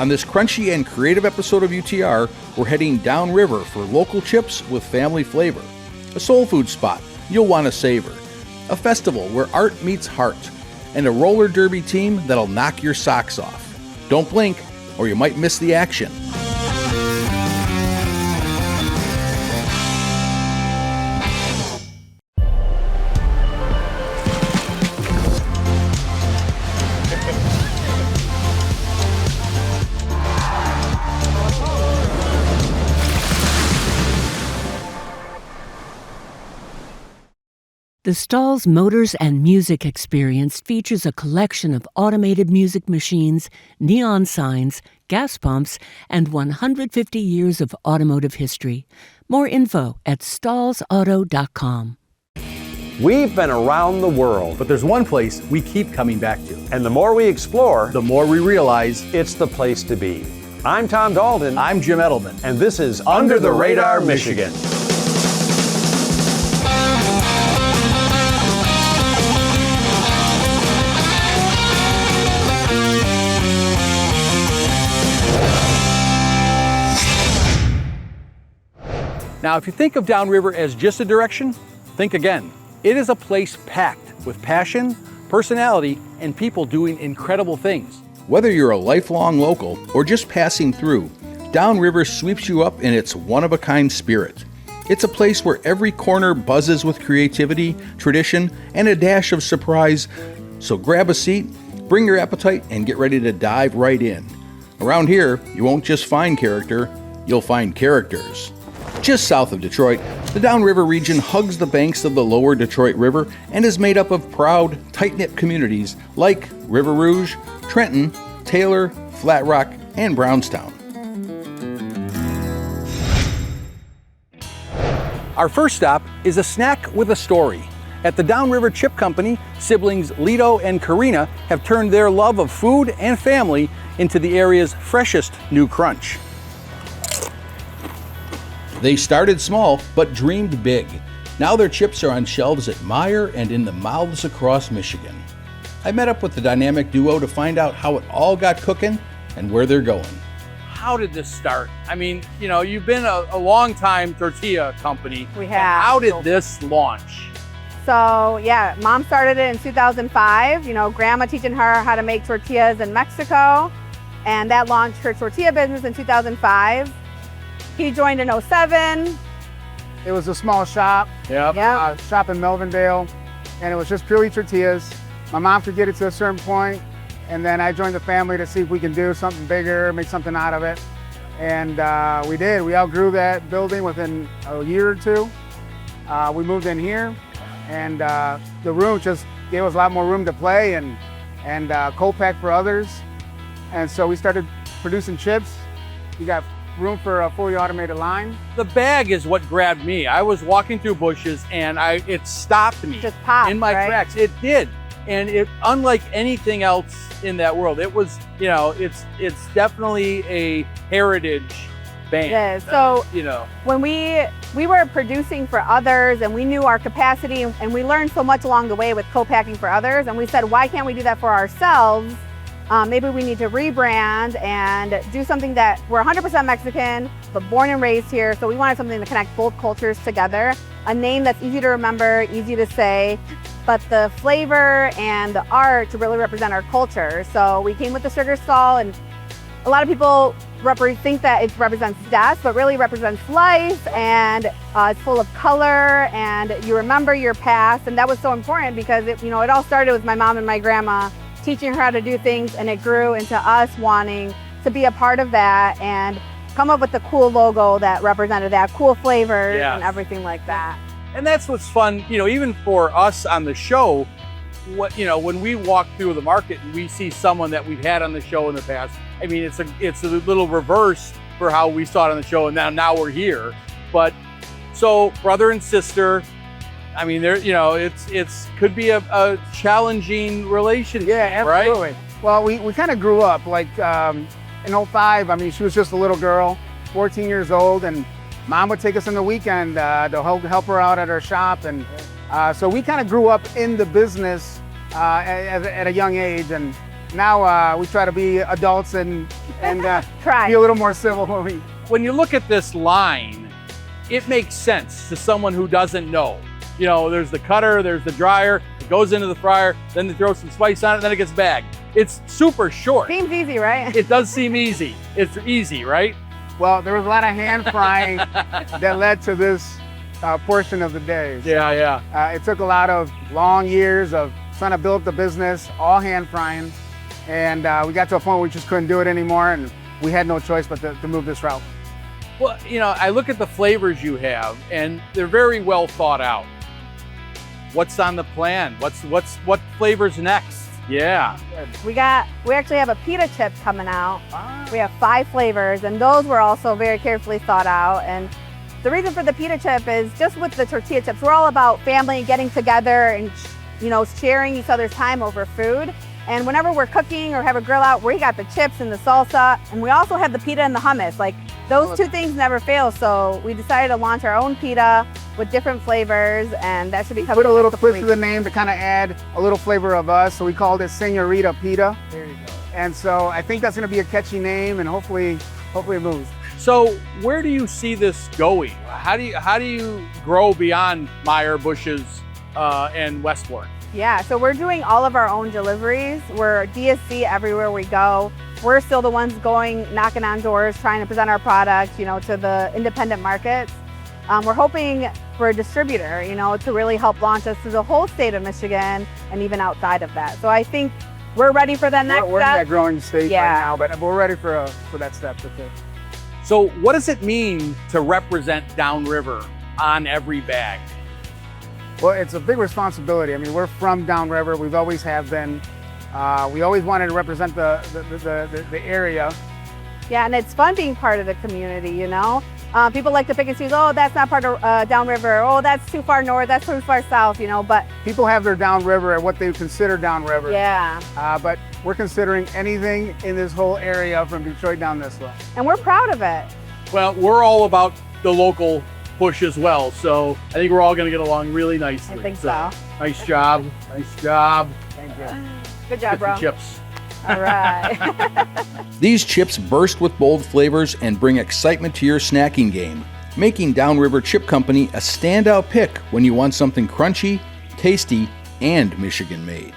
On this crunchy and creative episode of UTR, we're heading downriver for local chips with family flavor. A soul food spot you'll want to savor. A festival where art meets heart. And a roller derby team that'll knock your socks off. Don't blink, or you might miss the action. The Stalls Motors and Music experience features a collection of automated music machines, neon signs, gas pumps, and 150 years of automotive history. More info at stallsauto.com. We've been around the world, But there's one place we keep coming back to. and the more we explore, The more we realize. it's the place to be. I'm Tom Dalton, I'm Jim Edelman. and this is Under the Radar Michigan. Now, if you think of Downriver as just a direction, think again. It is a place packed with passion, personality, and people doing incredible things. Whether you're a lifelong local or just passing through, Downriver sweeps you up in its one-of-a-kind spirit. It's a place where every corner buzzes with creativity, tradition, and a dash of surprise. So grab a seat, bring your appetite, and get ready to dive right in. Around here, you won't just find character, you'll find characters. Just south of Detroit, the Downriver region hugs the banks of the lower Detroit River and is made up of proud, tight-knit communities like River Rouge, Trenton, Taylor, Flat Rock, and Brownstown. Our first stop is a snack with a story. At the Downriver Chip Company, siblings Lito and Karina have turned their love of food and family into the area's freshest new crunch. They started small, but dreamed big. Now their chips are on shelves at Meijer and in the mouths across Michigan. I met up with the dynamic duo to find out how it all got cooking and where they're going. How did this start? I mean, you know, you've been a long time tortilla company. We have. How did this launch? So yeah, Mom started it in 2005, Grandma teaching her how to make tortillas in Mexico, and that launched her tortilla business in 2005. He joined in 07. It was a small shop, Yep. shop in Melvindale, and it was just purely tortillas. My mom could get it to a certain point, and then I joined the family to see if we can do something bigger, make something out of it. And we did. We outgrew that building within a year or two. We moved in here, and the room just gave us a lot more room to play and co-pack for others. And so we started producing chips. We got room for a fully automated line. The bag is what grabbed me. I was walking through bushes and it stopped me. Just popped, in my right? tracks. It did. And it, unlike anything else in that world, it was, it's definitely a heritage band. It is. So You know, when we were producing for others and we knew our capacity and we learned so much along the way with co-packing for others, and we said, why can't we do that for ourselves? Maybe we need to rebrand and do something that we're 100% Mexican, but born and raised here. So we wanted something to connect both cultures together. A name that's easy to remember, easy to say, but the flavor and the art to really represent our culture. So we came with the sugar stall, and a lot of people think that it represents death, but really represents life, and it's full of color, and you remember your past. And that was so important because it all started with my mom and my grandma teaching her how to do things, and it grew into us wanting to be a part of that and come up with the cool logo that represented that, cool flavors and everything like that. and that's what's fun, even for us on the show. When we walk through the market and we see someone that we've had on the show in the past, I mean, it's a little reverse for how we saw it on the show, and now we're here. But so brother and sister, I mean, it's could be a challenging relationship. Yeah, absolutely. Right? Well, we kind of grew up like in 05. I mean, she was just a little girl, 14 years old, and Mom would take us on the weekend to help her out at her shop, and so we kind of grew up in the business at a young age, and now we try to be adults and Try. be a little more civil when we. When you look at this line, it makes sense to someone who doesn't know. You know, there's the cutter, there's the dryer, it goes into the fryer, then they throw some spice on it, then it gets bagged. It's super short. Seems easy, right? It does seem easy. It's easy, right? Well, there was a lot of hand frying that led to this portion of the day. Yeah. It took a lot of long years of trying to build up the business, all hand frying, and we got to a point where we just couldn't do it anymore, and we had no choice but to move this route. Well, you know, I look at the flavors you have, and they're very well thought out. What's on the plan? What flavors next? Yeah. We actually have a pita chip coming out. We have 5 flavors, and those were also very carefully thought out. And the reason for the pita chip is just with the tortilla chips, we're all about family and getting together and, you know, sharing each other's time over food. And whenever we're cooking or have a grill out, we got the chips and the salsa, and we also have the pita and the hummus. Like, those 2 things never fail, so we decided to launch our own pita with different flavors, and that should be coming. Put a little twist to the name to kind of add a little flavor of us, so we called it Señorita Pita. There you go. And so I think that's going to be a catchy name, and hopefully it moves. So where do you see this going? How do you grow beyond Meyer, Bush's, and Westport? Yeah, so we're doing all of our own deliveries. We're DSC everywhere we go. We're still the ones going, knocking on doors, trying to present our product, you know, to the independent markets. We're hoping for a distributor, you know, to really help launch us through the whole state of Michigan and even outside of that. So I think we're ready for that next We're in step. that growing state right now, but we're ready for that step to take. So what does it mean to represent Downriver on every bag? Well, it's a big responsibility. I mean, we're from Downriver. We've always have been. We always wanted to represent the area. Yeah, and it's fun being part of the community, you know? People like to pick and choose, oh, that's not part of Downriver, oh, that's too far north, that's too far south, you know, but... People have their Downriver and what they consider Downriver. Yeah. But we're considering anything in this whole area from Detroit down this way. And we're proud of it. Well, we're all about the local push as well, so I think we're all going to get along really nicely. I think so. Nice job. Nice job. Thank you. Good job, Get bro. the chips. All right. These chips burst with bold flavors and bring excitement to your snacking game, making Downriver Chip Company a standout pick when you want something crunchy, tasty, and Michigan-made.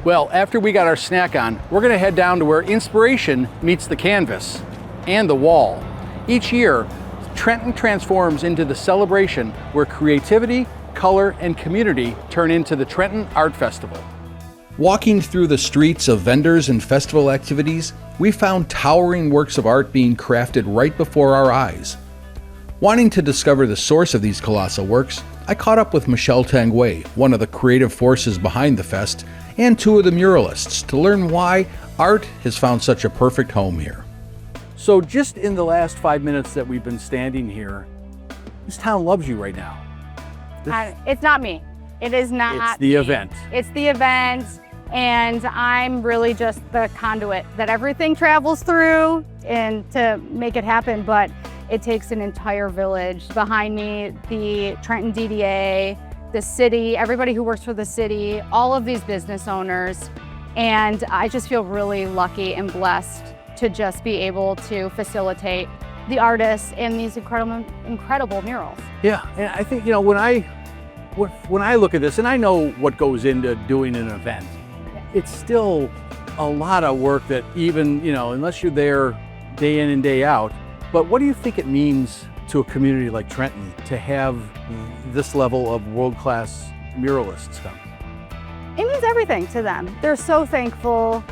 Well, after we got our snack on, we're going to head down to where inspiration meets the canvas and the wall. Each year, Trenton transforms into the celebration where creativity, color, and community turn into the Trenton Art Festival. Walking through the streets of vendors and festival activities, we found towering works of art being crafted right before our eyes. Wanting to discover the source of these colossal works, I caught up with Michelle Tanguay, one of the creative forces behind the fest, and 2 of the muralists to learn why art has found such a perfect home here. So just in the last 5 minutes that we've been standing here, this town loves you right now. It's not me. It is not. It's the event. It's the event, and I'm really just the conduit that everything travels through and to make it happen, but it takes an entire village. Behind me, the Trenton DDA, the city, everybody who works for the city, all of these business owners, and I just feel really lucky and blessed to just be able to facilitate the artists and these incredible murals. Yeah, and I think, you know, when I look at this, and I know what goes into doing an event, it's still a lot of work that even, you know, unless you're there day in and day out. But what do you think it means to a community like Trenton to have this level of world-class muralists come? It means everything to them. They're so thankful.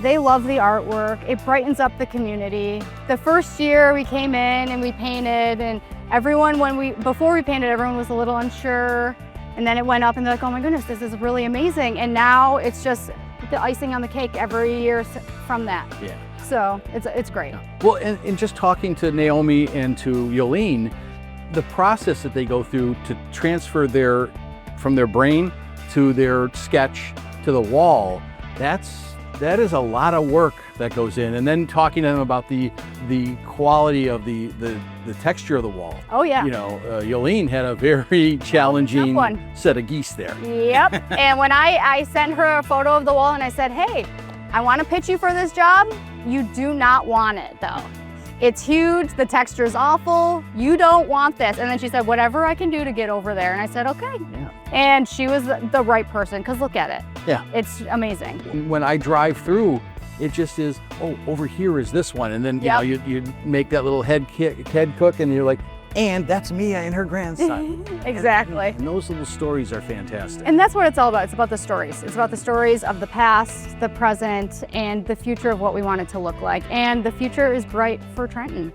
They love the artwork. It brightens up the community. The first year we came in and we painted, and everyone, before we painted, everyone was a little unsure. And then it went up and they're like, oh my goodness, this is really amazing. And now it's just the icing on the cake every year from that. Yeah. So it's great. Yeah. Well, and just talking to Naomi and to Yolene, the process that they go through to transfer from their brain to their sketch to the wall, that's that is a lot of work that goes in, and then talking to them about the quality of the texture of the wall. Oh yeah. You know, Yolene had a very challenging set of geese there. Yep. And when I sent her a photo of the wall and I said, hey, I want to pitch you for this job. You do not want it though. It's huge, the texture is awful, you don't want this. And then she said, whatever I can do to get over there. And I said, okay. Yeah. And she was the right person, because look at it. Yeah. It's amazing. When I drive through, it just is, oh, over here is this one. And then you know, you make that little head cook and you're like, and that's Mia and her grandson. Exactly. And those little stories are fantastic. And that's what it's all about. It's about the stories. It's about the stories of the past, the present, and the future of what we want it to look like. And the future is bright for Trenton.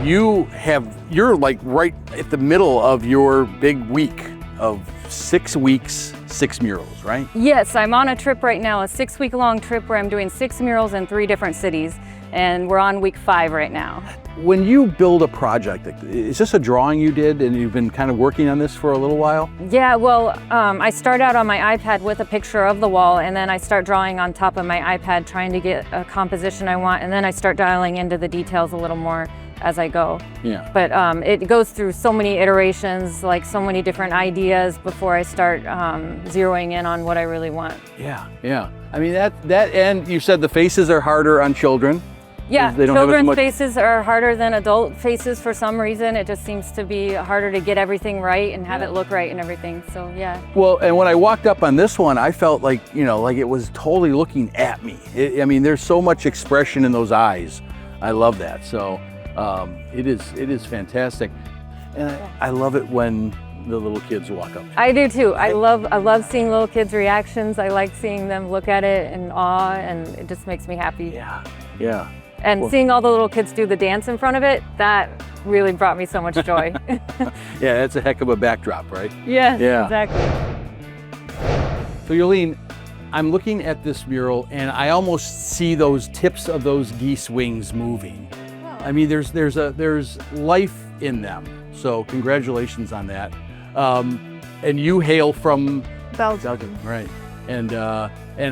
You're like right at the middle of your big week of 6 weeks, 6 murals, right? Yes, I'm on a trip right now, a 6-week-long trip where I'm doing 6 murals in 3 different cities, and we're on week 5 right now. When you build a project, is this a drawing you did and you've been kind of working on this for a little while? Yeah, well, I start out on my iPad with a picture of the wall, and then I start drawing on top of my iPad trying to get a composition I want, and then I start dialing into the details a little more as I go. Yeah. But it goes through so many iterations, like so many different ideas before I start zeroing in on what I really want. Yeah, yeah. I mean, that and you said the faces are harder on children. Yeah, children's faces are harder than adult faces for some reason. It just seems to be harder to get everything right and have it look right and everything, so yeah. Well, and when I walked up on this one, I felt like, you know, like it was totally looking at me. I mean, there's so much expression in those eyes. I love that, so it is fantastic. And I love it when the little kids walk up. I do too. I love seeing little kids' reactions. I like seeing them look at it in awe, and it just makes me happy. Yeah, yeah. And seeing all the little kids do the dance in front of it, that really brought me so much joy. Yeah, that's a heck of a backdrop, right? Yeah, exactly. So Yolene, I'm looking at this mural and I almost see those tips of those geese wings moving. Oh. I mean, there's life in them. So congratulations on that. And you hail from Belgium. Right? And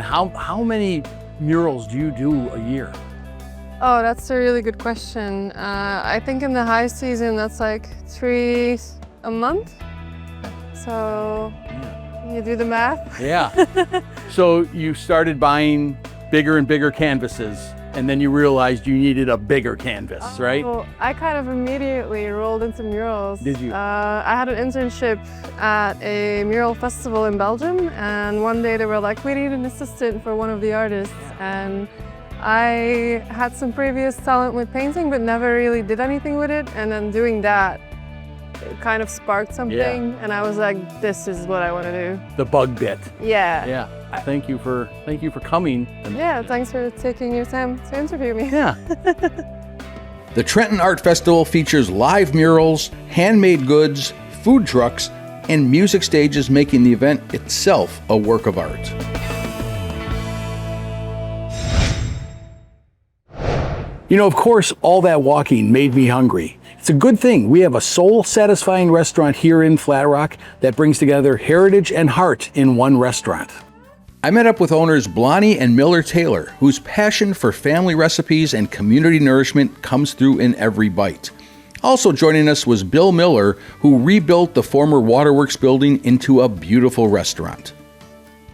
how many murals do you do a year? Oh, that's a really good question. I think in the high season, that's like 3 a month. So you do the math. Yeah. So you started buying bigger and bigger canvases, and then you realized you needed a bigger canvas, right? Well, I kind of immediately rolled into murals. Did you? I had an internship at a mural festival in Belgium, and one day they were like, we need an assistant for one of the artists. And I had some previous talent with painting, but never really did anything with it. And then doing that, it kind of sparked something. Yeah. And I was like, this is what I want to do. The bug bit. Yeah. Yeah. Thank you for coming. Yeah, thanks for taking your time to interview me. Yeah. The Trenton Art Festival features live murals, handmade goods, food trucks, and music stages, making the event itself a work of art. You know, of course, all that walking made me hungry. It's a good thing we have a soul-satisfying restaurant here in Flat Rock that brings together heritage and heart in one restaurant. I met up with owners Blonnie and Miller Taylor, whose passion for family recipes and community nourishment comes through in every bite. Also joining us was Bill Miller, who rebuilt the former Waterworks building into a beautiful restaurant.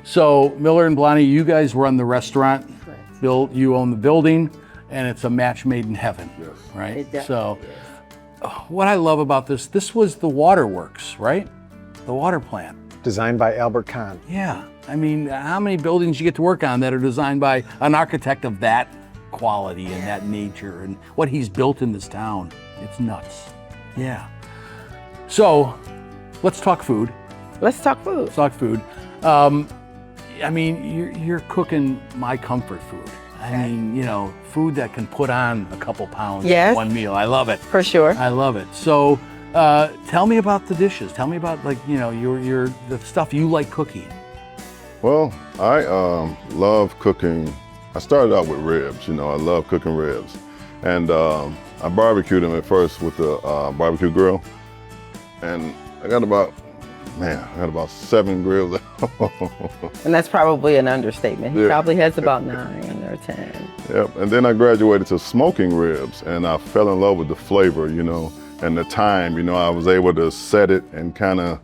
So, Miller and Blonnie, you guys run the restaurant. Correct. Bill, you own the building. And it's a match made in heaven, right? So what I love about this was the Waterworks, right? The water plant. Designed by Albert Kahn. Yeah, I mean, how many buildings you get to work on that are designed by an architect of that quality and that nature and what he's built in this town? It's nuts. Yeah. So let's talk food. Let's talk food. Let's talk food. I mean, you're cooking my comfort food. I mean, you know, food that can put on a couple pounds in one meal. I love it. For sure. I love it. So tell me about the dishes. Tell me about, like, you know, the stuff you like cooking. Well, I love cooking. I started out with ribs, you know, I love cooking ribs. And I barbecued them at first with the barbecue grill. And I got about man, I had about 7 grills. And that's probably an understatement. He Yeah. probably has about 9 or 10. Yep, and then I graduated to smoking ribs, and I fell in love with the flavor, you know, and the time, you know, I was able to set it and kind of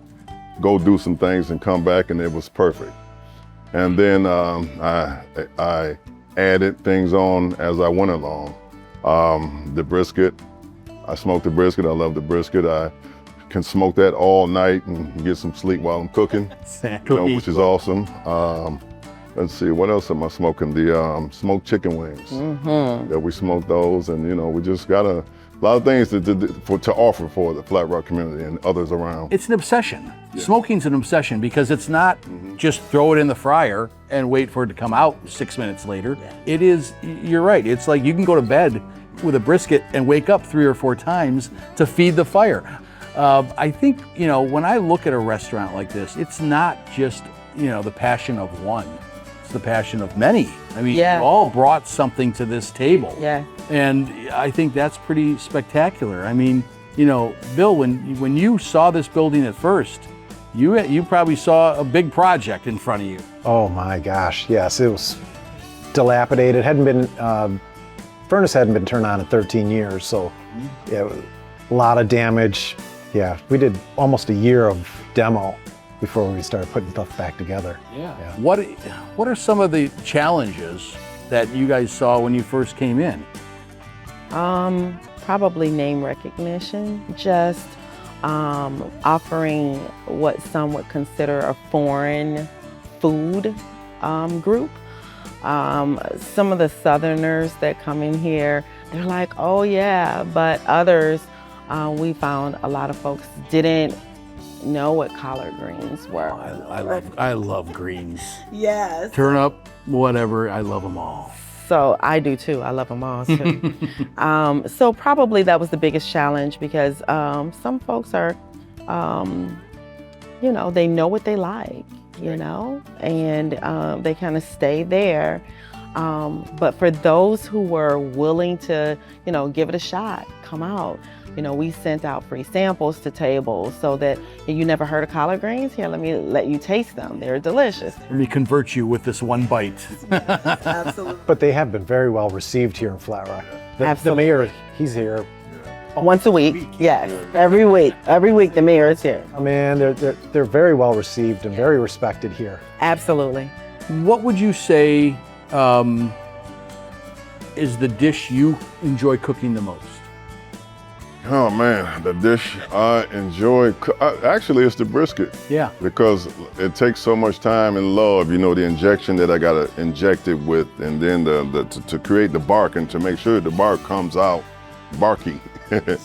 go do some things and come back, and it was perfect. And then I added things on as I went along. The brisket, I smoked the brisket, I love the brisket. I can smoke that all night and get some sleep while I'm cooking, you know, which is awesome. Let's see, what else am I smoking? The smoked chicken wings. That we smoke those, and you know, we just got a lot of things to offer for the Flat Rock community and others around. It's an obsession. Yeah. Smoking's an obsession because it's not just throw it in the fryer and wait for it to come out 6 minutes later. Yeah. It is, you're right, it's like you can go to bed with a brisket and wake up 3 or 4 times to feed the fire. I think, you know, when I look at a restaurant like this, it's not just, you know, the passion of one. It's the passion of many. I mean, you all brought something to this table. Yeah. And I think that's pretty spectacular. I mean, you know, Bill, when you saw this building at first, you probably saw a big project in front of you. Oh my gosh, yes, it was dilapidated. Furnace hadn't been turned on in 13 years, so yeah, it was a lot of damage. Yeah, we did almost a year of demo before we started putting stuff back together. Yeah. What are some of the challenges that you guys saw when you first came in? Probably name recognition, just offering what some would consider a foreign food group. Some of the Southerners that come in here, they're like, oh yeah, but others, we found a lot of folks didn't know what collard greens were. I love greens. Yes. Turnip, whatever, I love them all. So I do too, I love them all too. So probably that was the biggest challenge because some folks are, you know, they know what they like, you know, and they kind of stay there. But for those who were willing to, you know, give it a shot, come out, you know, we sent out free samples to tables so that you never heard of collard greens? Here, let me let you taste them. They're delicious. Let me convert you with this one bite. Absolutely. But they have been very well received here in Flat Rock. The mayor, he's here. Once a week, yes. Every week the mayor is here. Oh man, they're very well received and very respected here. Absolutely. What would you say is the dish you enjoy cooking the most? Oh man, the dish I enjoy, actually it's the brisket. Yeah. Because it takes so much time and love, you know, the injection that I gotta inject it with, and then to create the bark and to make sure the bark comes out barky.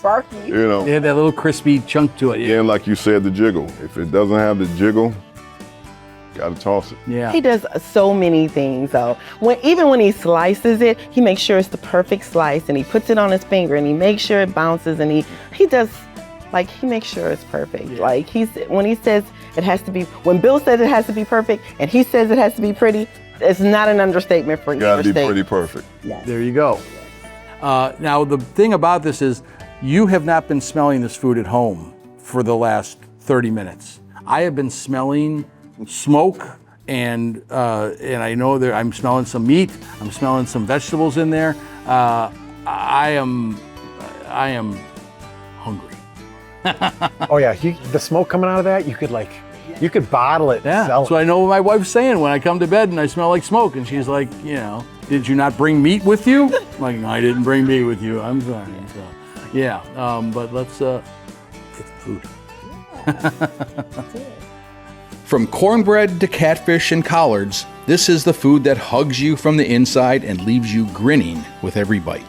Barky. You know. Yeah, that little crispy chunk to it. Yeah, and like you said, the jiggle. If it doesn't have the jiggle, gotta toss it. Yeah. He does so many things though. Even when he slices it, he makes sure it's the perfect slice and he puts it on his finger and he makes sure it bounces and he does, like, he makes sure it's perfect. Yeah. Like when he says it has to be, when Bill says it has to be perfect and he says it has to be pretty, it's not an understatement for you. Gotta be pretty perfect. Yes. There you go. Now the thing about this is you have not been smelling this food at home for the last 30 minutes. I have been smelling smoke and I know that I'm smelling some meat. I'm smelling some vegetables in there. I am hungry. Oh yeah, the smoke coming out of that, you could bottle it. Yeah. And sell it. So I know what my wife's saying when I come to bed and I smell like smoke, and she's like, you know, did you not bring meat with you? I'm like, no, I didn't bring meat with you. I'm sorry. So, yeah. But let's get food. From cornbread to catfish and collards, this is the food that hugs you from the inside and leaves you grinning with every bite.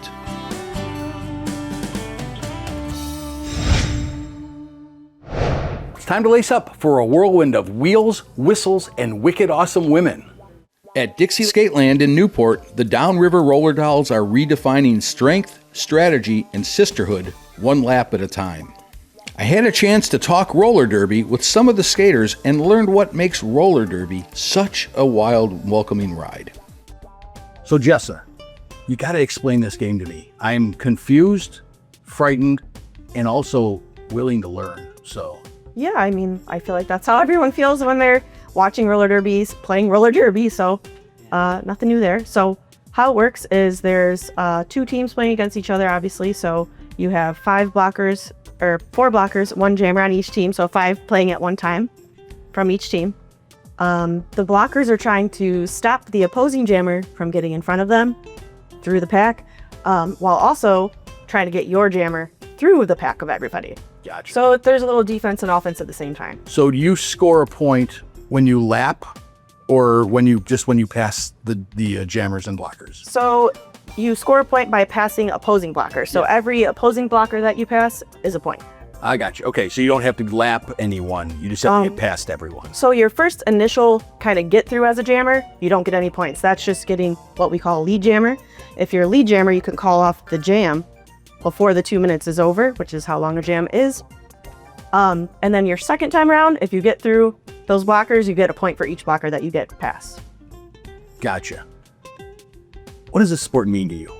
It's time to lace up for a whirlwind of wheels, whistles, and wicked awesome women. At Dixie Skateland in Newport, the Downriver roller dolls are redefining strength, strategy, and sisterhood one lap at a time. I had a chance to talk roller derby with some of the skaters and learned what makes roller derby such a wild, welcoming ride. So Jessa, you got to explain this game to me. I'm confused, frightened, and also willing to learn. So Yeah, I mean, I feel like that's how everyone feels when they're watching roller derbies, playing roller derby, so nothing new there. So how it works is there's 2 teams playing against each other, obviously, so you have 4 blockers, 1 jammer on each team, so 5 playing at one time from each team. The blockers are trying to stop the opposing jammer from getting in front of them through the pack, while also trying to get your jammer through the pack of everybody. Gotcha. So there's a little defense and offense at the same time. So do you score a point when you lap, or when you pass the jammers and blockers? So you score a point by passing opposing blockers. So every opposing blocker that you pass is a point. I got you. Okay, so you don't have to lap anyone. You just have to get past everyone. So your first initial kind of get through as a jammer, you don't get any points. That's just getting what we call a lead jammer. If you're a lead jammer, you can call off the jam before the 2 minutes is over, which is how long a jam is. And then your second time around, if you get through those blockers, you get a point for each blocker that you get past. Gotcha. What does this sport mean to you?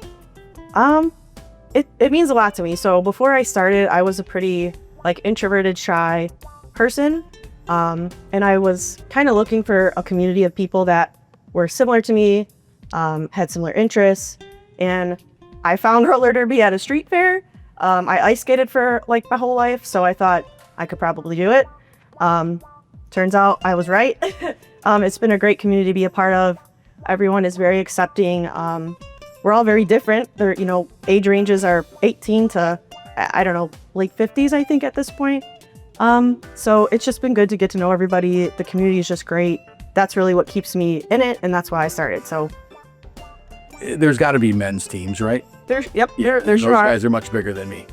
It means a lot to me. So before I started, I was a pretty introverted, shy person. And I was kind of looking for a community of people that were similar to me, had similar interests. And I found roller derby at a street fair. I ice skated for my whole life, so I thought I could probably do it. Turns out I was right. It's been a great community to be a part of. Everyone is very accepting. We're all very different. Their, age ranges are 18 to, I don't know, late 50s, I think, at this point. So it's just been good to get to know everybody. The community is just great. That's really what keeps me in it, and that's why I started. So there's got to be men's teams, right? There sure are. Those guys are much bigger than me.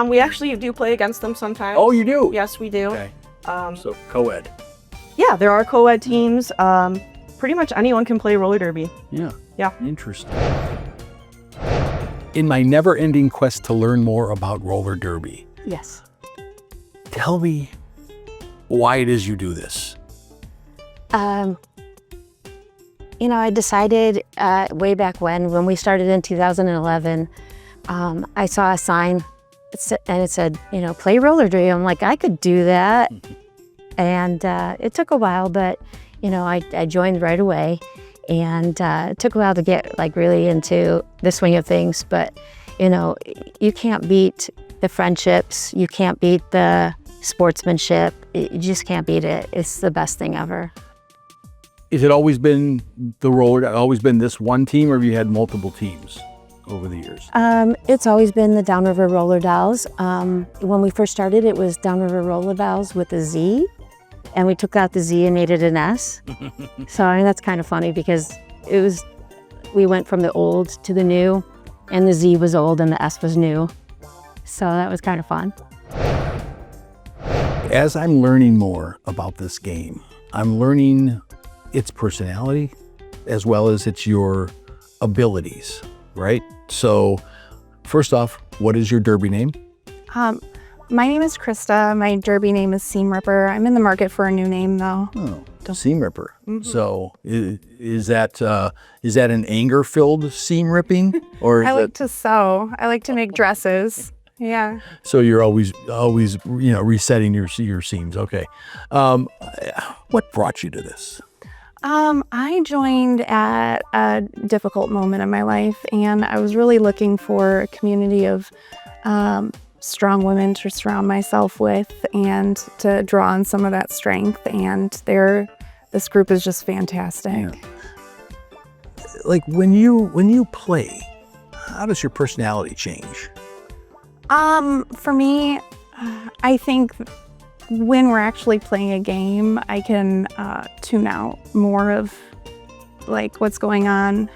We actually do play against them sometimes. Oh, you do? Yes, we do. Okay. So co-ed. Yeah, there are co-ed teams. Pretty much anyone can play roller derby. Yeah. Yeah. Interesting. In my never-ending quest to learn more about roller derby, Yes. tell me why it is you do this. I decided way back when we started in 2011, I saw a sign and it said, play roller derby. I'm like, I could do that. And it took a while, but, I joined right away. And it took a while to get really into the swing of things. But, you can't beat the friendships. You can't beat the sportsmanship. You just can't beat it. It's the best thing ever. Has it always been always been this one team, or have you had multiple teams over the years? It's always been the Downriver Roller Dolls. When we first started, it was Downriver Roller Dolls with a Z, and we took out the Z and made it an S. So that's kind of funny because we went from the old to the new, and the Z was old and the S was new. So that was kind of fun. As I'm learning more about this game, I'm learning its personality as well as your abilities, right? So first off, what is your derby name? My name is Krista. My derby name is Seam Ripper. I'm in the market for a new name though. Oh, Seam Ripper. Mm-hmm. So is that an anger-filled seam ripping, or I like to sew. I like to make dresses. Yeah. So you're always resetting your seams. Okay. What brought you to this? I joined at a difficult moment in my life, and I was really looking for a community of strong women to surround myself with and to draw on some of that strength. And this group is just fantastic. Yeah. Like when you play, how does your personality change? For me, I think when we're actually playing a game, I can tune out more of what's going on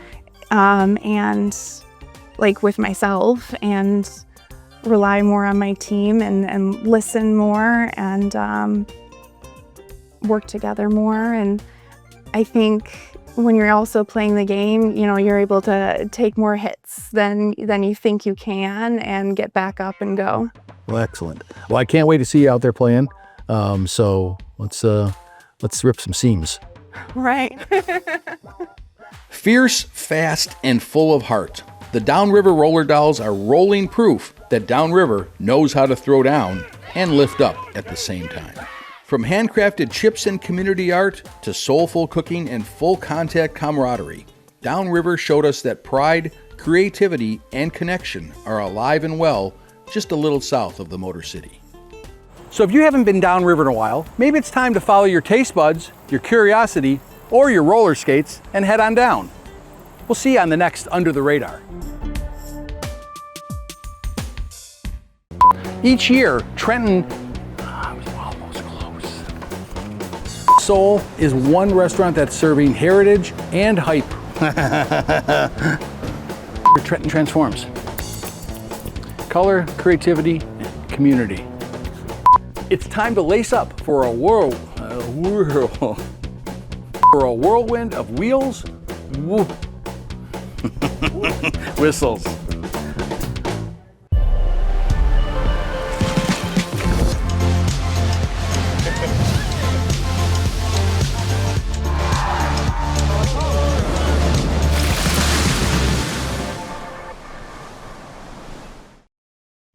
and with myself, and rely more on my team and listen more and work together more. And I think when you're also playing the game, you're able to take more hits than you think you can and get back up and go. Well, excellent. Well, I can't wait to see you out there playing. So let's rip some seams. Right. Fierce, fast, and full of heart, the Downriver Roller Dolls are rolling proof that Downriver knows how to throw down and lift up at the same time. From handcrafted chips and community art to soulful cooking and full contact camaraderie, Downriver showed us that pride, creativity, and connection are alive and well just a little south of the Motor City. So if you haven't been downriver in a while, maybe it's time to follow your taste buds, your curiosity, or your roller skates and head on down. We'll see you on the next Under the Radar. Each year, Trenton, I was almost close. Soul is one restaurant that's serving heritage and hype. Trenton transforms. Color, creativity, and community. It's time to lace up for a whirlwind of wheels, whistles.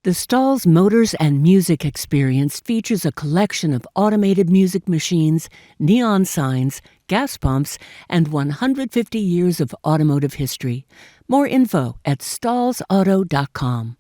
The Stalls Motors and Music experience features a collection of automated music machines, neon signs, gas pumps, and 150 years of automotive history. More info at stallsauto.com.